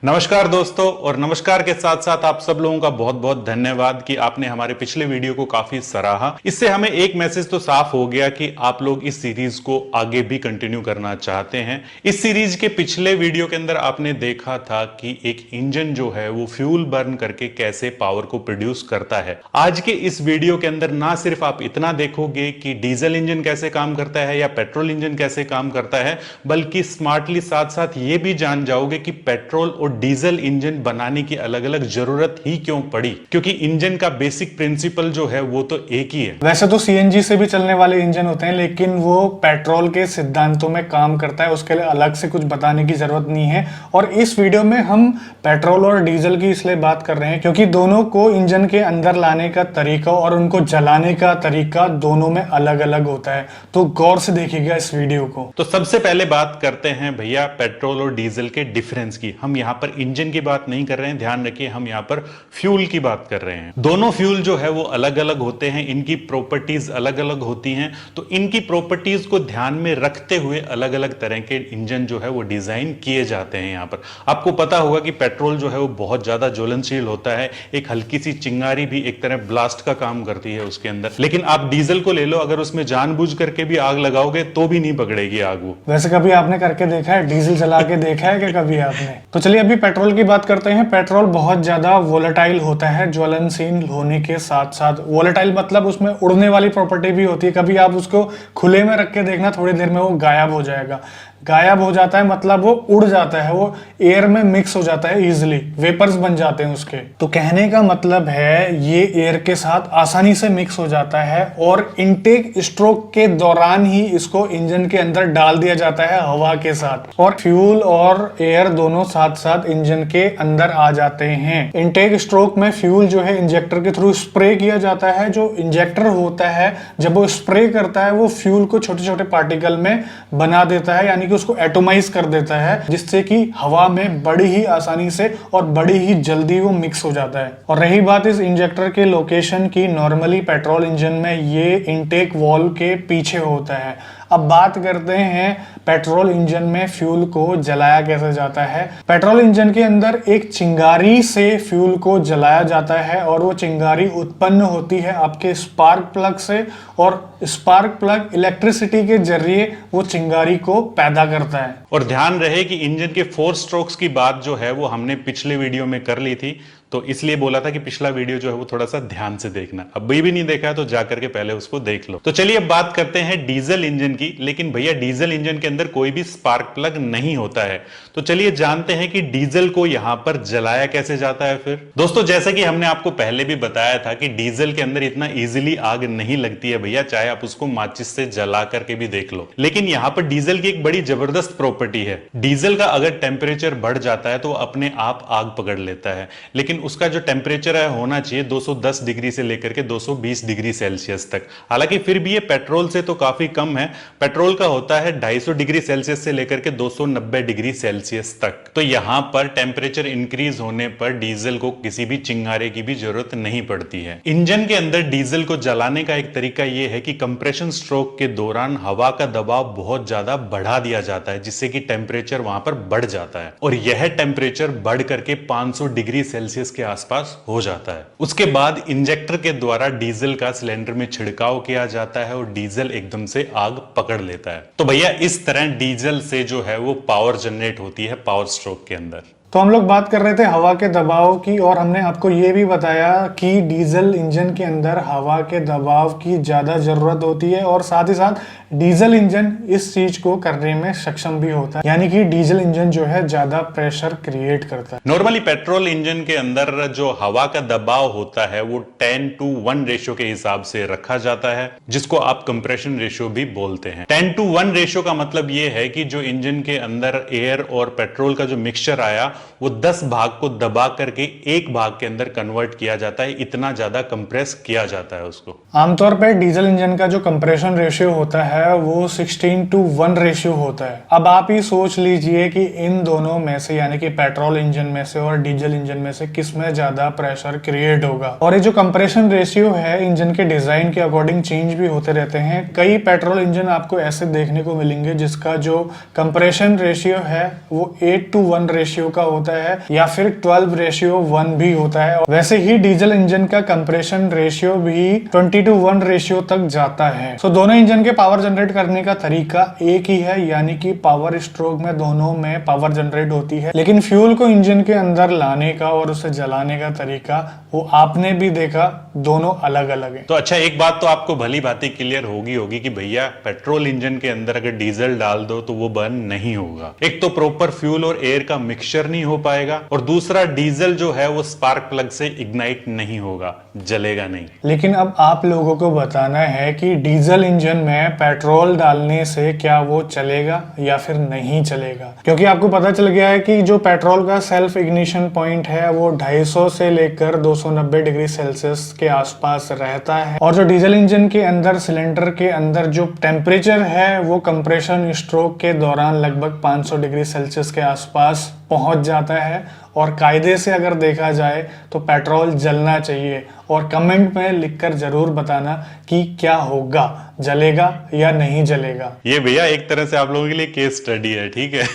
नमस्कार दोस्तों, और नमस्कार के साथ साथ आप सब लोगों का बहुत बहुत धन्यवाद कि आपने हमारे पिछले वीडियो को काफी सराहा। इससे हमें एक मैसेज तो साफ हो गया कि आप लोग इस सीरीज को आगे भी कंटिन्यू करना चाहते हैं। इस सीरीज के पिछले वीडियो के अंदर आपने देखा था कि एक इंजन जो है वो फ्यूल बर्न करके कैसे पावर को प्रोड्यूस करता है। आज के इस वीडियो के अंदर ना सिर्फ आप इतना देखोगे कि डीजल इंजन कैसे काम करता है या पेट्रोल इंजन कैसे काम करता है, बल्कि स्मार्टली साथ साथ ये भी जान जाओगे कि पेट्रोल और डीजल इंजन बनाने की अलग अलग जरूरत ही क्यों पड़ी, क्योंकि इंजन का बेसिक प्रिंसिपल जो है वो तो एक ही है। वैसे तो सीएनजी से भी चलने वाले इंजन होते हैं, लेकिन वो पेट्रोल के सिद्धांतों में काम करता है, उसके लिए अलग से कुछ बताने की जरूरत नहीं है। और इस वीडियो में हम पेट्रोल और डीजल की इसलिए बात कर रहे हैं क्योंकि दोनों को इंजन के अंदर लाने का तरीका और उनको जलाने का तरीका दोनों में अलग अलग होता है, तो गौर से देखिएगा इस वीडियो को। तो सबसे पहले बात करते हैं भैया पेट्रोल और डीजल के डिफरेंस की। हम यहाँ पर इंजन की बात नहीं कर रहे हैं, ध्यान रखिए, हम यहाँ पर फ्यूल की बात कर रहे हैं। दोनों फ्यूल जो है वो अलग अलग होते हैं, इनकी प्रॉपर्टीज अलग अलग होती हैं, तो इनकी प्रॉपर्टीज को ध्यान में रखते हुए अलग अलग तरह के इंजन जो है वो डिजाइन किए जाते हैं। यहाँ पर आपको पता होगा कि पेट्रोल जो है वो बहुत ज्यादा ज्वलनशील होता है, एक हल्की सी चिंगारी भी एक तरह ब्लास्ट का काम करती है उसके अंदर। लेकिन आप डीजल को ले लो, अगर उसमें जानबूझ करके भी आग लगाओगे तो भी नहीं पकड़ेगी आग वो। वैसे कभी आपने करके देखा है, डीजल जला के देखा है क्या कभी आपने? तो चलिए अभी पेट्रोल की बात करते हैं। पेट्रोल बहुत ज्यादा वोलेटाइल होता है, ज्वलनशील होने के साथ साथ वोलेटाइल मतलब उसमें उड़ने वाली प्रॉपर्टी भी होती है। कभी आप उसको खुले में रख के देखना, थोड़ी देर में वो गायब हो जाएगा। गायब हो जाता है मतलब वो उड़ जाता है, वो एयर में मिक्स हो जाता है, इजिली वेपर्स बन जाते हैं उसके। तो कहने का मतलब है ये एयर के साथ आसानी से मिक्स हो जाता है और इनटेक स्ट्रोक के दौरान ही इसको इंजन के अंदर डाल दिया जाता है हवा के साथ, और फ्यूल और एयर दोनों साथ साथ इंजन के अंदर आ जाते हैं। इनटेक स्ट्रोक में फ्यूल जो है इंजेक्टर के थ्रू स्प्रे किया जाता है। जो इंजेक्टर होता है जब वो स्प्रे करता है वो फ्यूल को छोटे छोटे पार्टिकल में बना देता है, यानी कि उसको एटोमाइज कर देता है, जिससे कि हवा में बड़ी ही आसानी से और बड़ी ही जल्दी वो मिक्स हो जाता है। और रही बात इस इंजेक्टर के लोकेशन की, नॉर्मली पेट्रोल इंजन में ये इनटेक वाल्व के पीछे होता है। अब बात करते हैं पेट्रोल इंजन में फ्यूल को जलाया कैसे जाता है। पेट्रोल इंजन के अंदर एक चिंगारी से फ्यूल को जलाया जाता है और वो चिंगारी उत्पन्न होती है आपके स्पार्क प्लग से, और स्पार्क प्लग इलेक्ट्रिसिटी के जरिए वो चिंगारी को पैदा करता है। और ध्यान रहे कि इंजन के 4 स्ट्रोक्स की बात जो है वो हमने पिछले वीडियो में कर ली थी, तो इसलिए बोला था कि पिछला वीडियो जो है वो थोड़ा सा ध्यान से देखना। अब भी नहीं देखा है तो जाकर के पहले उसको देख लो। तो चलिए अब बात करते हैं डीजल इंजन की। लेकिन भैया डीजल इंजन के अंदर कोई भी स्पार्क प्लग नहीं होता है, तो चलिए जानते हैं कि डीजल को यहां पर जलाया कैसे जाता है। फिर दोस्तों, जैसा कि हमने आपको पहले भी बताया था कि डीजल के अंदर इतना इजीली आग नहीं लगती है भैया, चाहे आप उसको माचिस से जला करके भी देख लो। लेकिन यहां पर डीजल की एक बड़ी जबरदस्त प्रॉपर्टी है। डीजल का अगर टेम्परेचर बढ़ जाता है तो अपने आप आग पकड़ लेता है, लेकिन उसका जो टेम्परेचर है होना चाहिए 210 डिग्री से लेकर के 220 डिग्री सेल्सियस तक। हालांकि फिर भी ये पेट्रोल से तो काफी कम है। पेट्रोल का होता है 250 डिग्री सेल्सियस से लेकर के 290 डिग्री सेल्सियस तक। तो यहां पर टेम्परेचर इंक्रीज होने पर डीजल को किसी भी चिंगारे की भी जरूरत नहीं पड़ती है। इंजन के अंदर डीजल को जलाने का एक तरीका यह है कि कंप्रेशन स्ट्रोक के दौरान हवा का दबाव बहुत ज्यादा बढ़ा दिया जाता है, जिससे कि टेम्परेचर वहां पर बढ़ जाता है, और यह टेम्परेचर बढ़ करके 500 डिग्री सेल्सियस के आसपास हो जाता है। उसके बाद इंजेक्टर के द्वारा डीजल का सिलेंडर में छिड़काव किया जाता है और डीजल एकदम से आग पकड़ लेता है। तो भैया इस तरह डीजल से जो है वो पावर जनरेट होती है पावर स्ट्रोक के अंदर। तो हम लोग बात कर रहे थे हवा के दबाव की, और हमने आपको ये भी बताया कि डीजल इंजन के अंदर हवा के दबाव की ज्यादा जरूरत होती है, और साथ ही साथ डीजल इंजन इस चीज को करने में सक्षम भी होता है, यानी कि डीजल इंजन जो है ज्यादा प्रेशर क्रिएट करता है। नॉर्मली पेट्रोल इंजन के अंदर जो हवा का दबाव होता है वो 10:1 रेशियो के हिसाब से रखा जाता है, जिसको आप कंप्रेशन रेशियो भी बोलते हैं। 10:1 रेशियो का मतलब ये है कि जो इंजन के अंदर एयर और पेट्रोल का जो मिक्सचर आया वो 10 भाग को दबा करके 1 भाग के अंदर कन्वर्ट किया जाता है। इतना ज्यादा कंप्रेस किया जाता है उसको। आमतौर पर डीजल इंजन का जो कंप्रेशन रेशियो होता है वो 16:1 रेशियो होता है। अब आप ही सोच लीजिए कि इन दोनों में से, यानी कि पेट्रोल इंजन में से और डीजल इंजन में से किस में ज्यादा प्रेशर क्रिएट होगा। और ये जो कंप्रेशन रेशियो है इंजन के डिजाइन के अकॉर्डिंग चेंज भी होते रहते हैं। कई पेट्रोल इंजन आपको ऐसे देखने को मिलेंगे जिसका जो कंप्रेशन रेशियो है वो 8:1 रेशियो का होता है या फिर 12:1 भी होता है। वैसे ही डीजल इंजन का कंप्रेशन रेशियो भी 20:1 रेशियो तक जाता है। तो दोनों इंजन के पावर जनरेट करने का तरीका एक ही है, यानी कि पावर स्ट्रोक में दोनों में पावर जनरेट होती है, लेकिन फ्यूल को इंजन के अंदर लाने का और उसे जलाने का तरीका वो आपने भी देखा, दोनों अलग अलग है। तो अच्छा, एक बात तो आपको भली भांति क्लियर होगी कि भैया पेट्रोल इंजन के अंदर अगर डीजल डाल दो तो वो बर्न नहीं होगा। एक तो प्रॉपर फ्यूल और एयर का मिक्सचर नहीं हो पाएगा, और दूसरा डीजल जो है वो स्पार्क प्लग से इग्नाइट नहीं होगा, जलेगा नहीं। लेकिन अब आप लोगों को बताना है कि डीजल इंजन में पेट्रोल डालने से क्या वो चलेगा या फिर नहीं चलेगा, क्योंकि आपको पता चल गया है कि जो पेट्रोल का सेल्फ इग्निशन पॉइंट है वो 250 से लेकर 290 डिग्री सेल्सियस के आसपास रहता है, और जो डीजल इंजन के अंदर सिलेंडर के अंदर जो टेम्परेचर है वो कंप्रेशन स्ट्रोक के दौरान लगभग 500 डिग्री सेल्सियस के आसपास पहुंच जाता है। और कायदे से अगर देखा जाए तो पेट्रोल जलना चाहिए, और कमेंट में लिखकर जरूर बताना कि क्या होगा, जलेगा या नहीं जलेगा। ये भैया एक तरह से आप लोगों के लिए केस स्टडी है, ठीक है।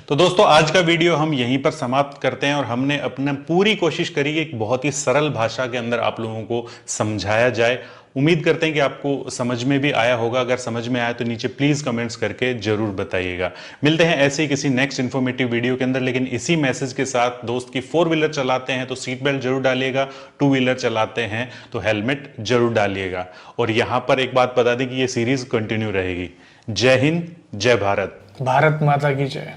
तो दोस्तों, आज का वीडियो हम यहीं पर समाप्त करते हैं, और हमने अपना पूरी कोशिश करी कि एक बहुत ही सरल भाषा के अंदर आप लोगों को समझाया जाए। उम्मीद करते हैं कि आपको समझ में भी आया होगा। अगर समझ में आया तो नीचे प्लीज कमेंट्स करके जरूर बताइएगा। मिलते हैं ऐसे ही किसी नेक्स्ट इन्फॉर्मेटिव वीडियो के अंदर, लेकिन इसी मैसेज के साथ, दोस्त की 4 व्हीलर चलाते हैं तो सीट बेल्ट जरूर डालिएगा, 2 व्हीलर चलाते हैं तो हेलमेट जरूर डालिएगा। और यहां पर एक बात बता दें कि ये सीरीज कंटिन्यू रहेगी। जय हिंद, जय भारत। भारत माता की जय।